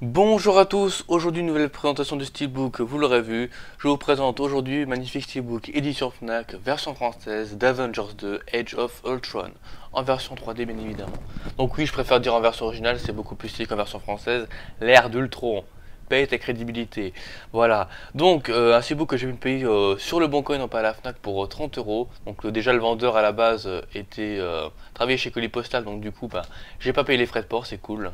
Bonjour à tous, aujourd'hui nouvelle présentation du Steelbook, vous l'aurez vu, je vous présente aujourd'hui magnifique Steelbook édition Fnac, version française d'Avengers 2 Age of Ultron, en version 3D bien évidemment. Donc oui, je préfère dire en version originale, c'est beaucoup plus stylé qu'en version française, l'ère d'Ultron, paye ta crédibilité. Voilà, donc un Steelbook que j'ai pu me payer sur le bon coin, non pas à la Fnac, pour 30 euros. Donc déjà le vendeur à la base était travaillé chez Colis Postal, donc du coup j'ai pas payé les frais de port, c'est cool.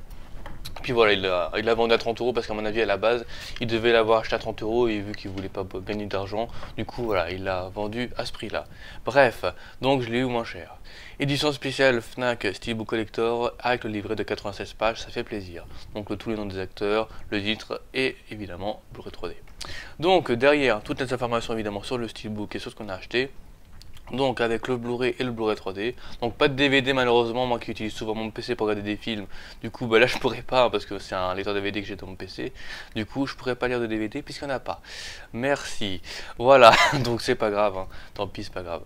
Puis voilà, il l'a vendu à 30 euros parce qu'à mon avis, à la base, il devait l'avoir acheté à 30 euros et vu qu'il voulait pas gagner d'argent, du coup, voilà, il l'a vendu à ce prix-là. Bref, donc je l'ai eu moins cher. Édition spéciale Fnac Steelbook Collector avec le livret de 96 pages, ça fait plaisir. Donc tous les noms des acteurs, le titre et évidemment Blu-ray 3D. Donc derrière, toutes les informations évidemment sur le Steelbook et sur ce qu'on a acheté. Donc avec le Blu-ray et le Blu-ray 3D. Donc pas de DVD malheureusement, moi qui utilise souvent mon PC pour regarder des films. Du coup là je pourrais pas parce que c'est un lecteur DVD que j'ai dans mon PC. Du coup je pourrais pas lire de DVD puisqu'il n'y en a pas. Merci. Voilà, donc c'est pas grave, hein. Tant pis c'est pas grave.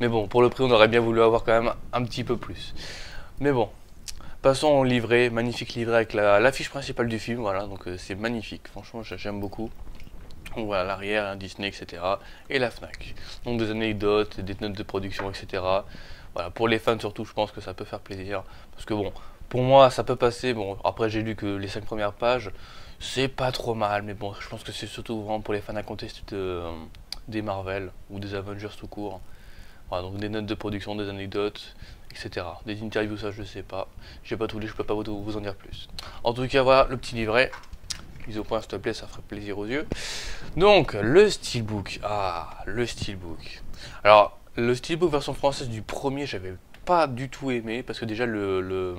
Mais bon, pour le prix on aurait bien voulu avoir quand même un petit peu plus. Mais bon. Passons au livret, magnifique livret avec l'affiche principale du film, voilà, donc c'est magnifique, franchement j'aime beaucoup. Donc voilà, l'arrière, hein, Disney, etc. Et la Fnac. Donc des anecdotes, des notes de production, etc. Voilà, pour les fans surtout, je pense que ça peut faire plaisir. Parce que bon, pour moi, ça peut passer. Bon, après j'ai lu que les 5 premières pages, c'est pas trop mal. Mais bon, je pense que c'est surtout vraiment pour les fans incontestés des Marvel ou des Avengers tout court. Voilà, donc des notes de production, des anecdotes, etc. Des interviews, ça je sais pas. J'ai pas tout lu, je peux pas vous en dire plus. En tout cas, voilà le petit livret. Mise au point s'il te plaît, ça ferait plaisir aux yeux. Donc le Steelbook, le Steelbook. Alors le Steelbook version française du premier, j'avais pas du tout aimé parce que déjà le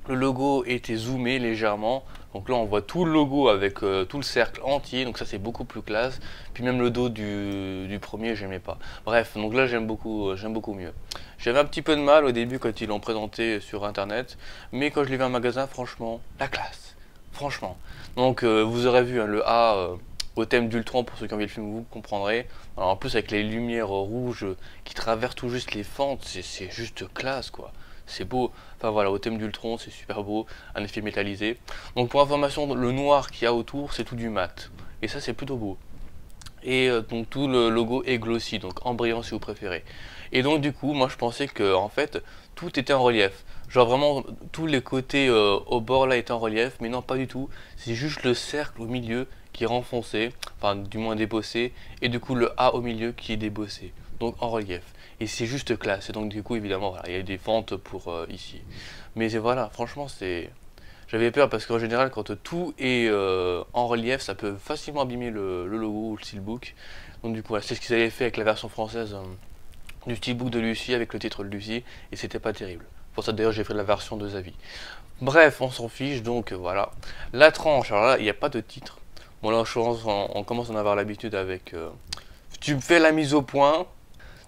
logo était zoomé légèrement. Donc là on voit tout le logo avec tout le cercle entier, donc ça c'est beaucoup plus classe. Puis même le dos du premier j'aimais pas. Bref, donc là j'aime beaucoup mieux. J'avais un petit peu de mal au début quand ils l'ont présenté sur internet, mais quand je l'ai vu en magasin, franchement, la classe. Franchement. Donc vous aurez vu hein, le A au thème d'Ultron, pour ceux qui ont vu le film, vous comprendrez. Alors, en plus avec les lumières rouges qui traversent tout juste les fentes, c'est juste classe quoi. C'est beau. Enfin voilà, au thème d'Ultron, c'est super beau, un effet métallisé. Donc pour information, le noir qu'il y a autour, c'est tout du mat. Et ça c'est plutôt beau. Et donc tout le logo est glossy, donc en brillant si vous préférez. Et donc du coup, moi je pensais que en fait tout était en relief. Genre vraiment tous les côtés au bord là étaient en relief, mais non pas du tout. C'est juste le cercle au milieu qui est renfoncé, enfin du moins débossé, et du coup le A au milieu qui est débossé, donc en relief. Et c'est juste classe. Et donc du coup évidemment voilà, il y a des fentes pour ici. Mais voilà, franchement c'est j'avais peur parce qu'en général, quand tout est en relief, ça peut facilement abîmer le logo ou le steelbook. Donc du coup, voilà, c'est ce qu'ils avaient fait avec la version française du steelbook de Lucie avec le titre de Lucie, et c'était pas terrible. Pour ça d'ailleurs, j'ai fait la version de Zavi. Bref, on s'en fiche, donc voilà. La tranche, alors là, il n'y a pas de titre. Bon là, on commence à en avoir l'habitude avec... tu me fais la mise au point,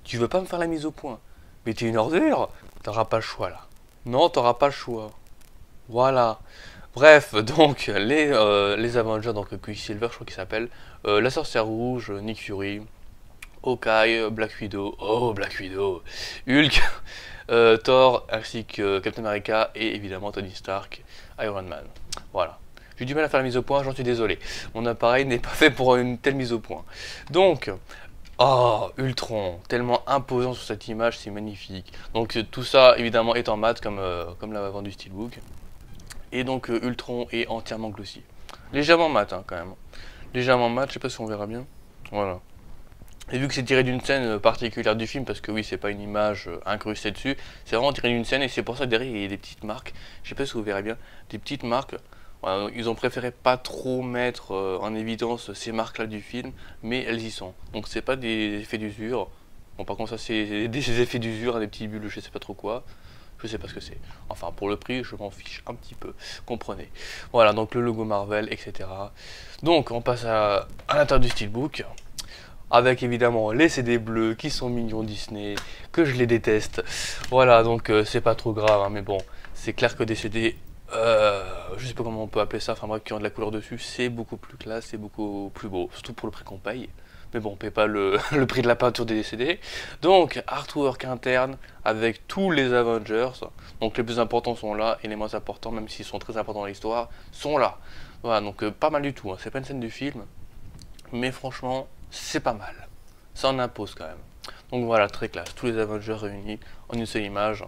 tu veux pas me faire la mise au point. Mais t'es une ordure, t'auras pas le choix là. Non, t'auras pas le choix. Voilà. Bref, donc les Avengers, donc Quicksilver, je crois qu'il s'appelle, la Sorcière Rouge, Nick Fury, Hawkeye, Black Widow, oh Black Widow, Hulk, Thor, ainsi que Captain America et évidemment Tony Stark, Iron Man. Voilà. J'ai du mal à faire la mise au point, j'en suis désolé. Mon appareil n'est pas fait pour une telle mise au point. Donc, oh, Ultron, tellement imposant sur cette image, c'est magnifique. Donc tout ça évidemment est en mat comme l'a vendu Steelbook. Et donc Ultron est entièrement glossy. Légèrement mat hein, quand même. Légèrement mat, je sais pas si on verra bien. Voilà. Et vu que c'est tiré d'une scène particulière du film, parce que oui, c'est pas une image incrustée dessus, c'est vraiment tiré d'une scène et c'est pour ça que derrière il y a des petites marques. Je sais pas si vous verrez bien, des petites marques. Voilà, ils ont préféré pas trop mettre en évidence ces marques-là du film, mais elles y sont. Donc c'est pas des effets d'usure. Bon, par contre, ça c'est des effets d'usure, des petits bulles, je sais pas trop quoi. Je sais pas ce que c'est. Enfin, pour le prix, je m'en fiche un petit peu. Comprenez. Voilà, donc le logo Marvel, etc. Donc, on passe à l'intérieur du steelbook. Avec évidemment les CD bleus qui sont mignons Disney, que je les déteste. Voilà, donc c'est pas trop grave, hein, mais bon, c'est clair que des CD, je sais pas comment on peut appeler ça, enfin bref, qui ont de la couleur dessus, c'est beaucoup plus classe, c'est beaucoup plus beau, surtout pour le prix qu'on paye. mais bon, on paie pas le prix de la peinture des décédés. Donc, artwork interne avec tous les Avengers. Donc, les plus importants sont là et les moins importants, même s'ils sont très importants dans l'histoire, sont là. Voilà, donc pas mal du tout. Hein. C'est pas une scène du film, mais franchement, c'est pas mal. Ça en impose quand même. Donc voilà, très classe. Tous les Avengers réunis en une seule image.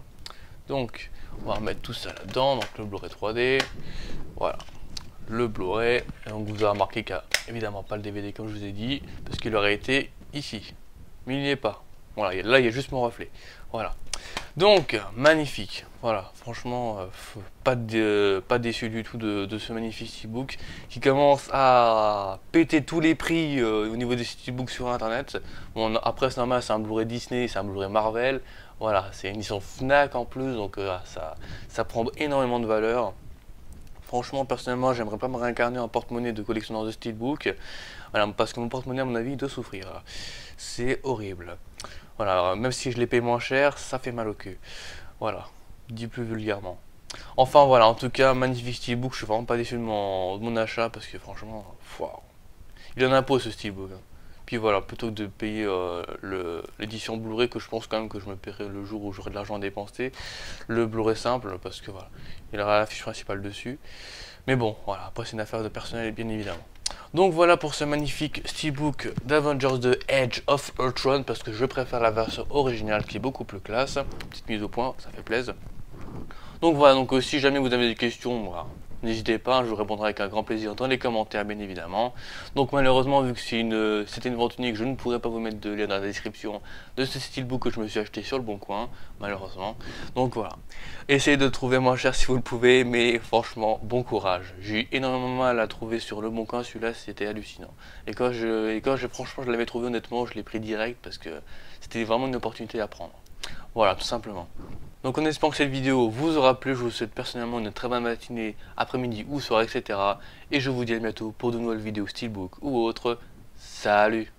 Donc, on va remettre tout ça là-dedans. Donc, le Blu-ray 3D. Voilà. Le Blu-ray. Et donc, vous avez remarqué qu'il n'y a évidemment pas le DVD comme je vous ai dit. Parce qu'il aurait été ici. Mais il n'y est pas. Voilà, là, il y a juste mon reflet. Voilà. Donc, magnifique. Voilà, franchement, pas déçu du tout de ce magnifique steelbook qui commence à péter tous les prix au niveau des steelbooks sur internet. Bon, après, c'est normal, c'est un Blu-ray Disney, c'est un Blu-ray Marvel. Voilà, c'est une édition Fnac en plus, donc ça prend énormément de valeur. Franchement, personnellement, j'aimerais pas me réincarner en porte-monnaie de collectionneur de steelbook. Voilà, parce que mon porte-monnaie, à mon avis, doit souffrir. C'est horrible. Voilà, même si je les paye moins cher, ça fait mal au cul. Voilà, dit plus vulgairement. Enfin voilà, en tout cas, magnifique steelbook, je suis vraiment pas déçu de mon achat parce que franchement, wow. Il en impose ce steelbook. Hein. Puis voilà, plutôt que de payer l'édition Blu-ray que je pense quand même que je me paierai le jour où j'aurai de l'argent à dépenser, le Blu-ray simple parce que voilà, il aura l'affiche principale dessus. Mais bon, voilà, après c'est une affaire de personnel bien évidemment. Donc voilà pour ce magnifique steelbook d'Avengers 2 Age of Ultron parce que je préfère la version originale qui est beaucoup plus classe. Petite mise au point, ça fait plaisir. Donc voilà, donc si jamais vous avez des questions, voilà, n'hésitez pas, je vous répondrai avec un grand plaisir dans les commentaires bien évidemment. Donc malheureusement vu que c'était une vente unique, je ne pourrais pas vous mettre de lien dans la description de ce steelbook que je me suis acheté sur le bon coin, malheureusement. Donc voilà, essayez de trouver moins cher si vous le pouvez, mais franchement bon courage. J'ai eu énormément mal à trouver sur le bon coin, celui-là c'était hallucinant. Et quand franchement je l'avais trouvé honnêtement, je l'ai pris direct parce que c'était vraiment une opportunité à prendre. Voilà, tout simplement. Donc en espérant que cette vidéo vous aura plu, je vous souhaite personnellement une très bonne matinée, après-midi ou soirée, etc. Et je vous dis à bientôt pour de nouvelles vidéos steelbook ou autres. Salut!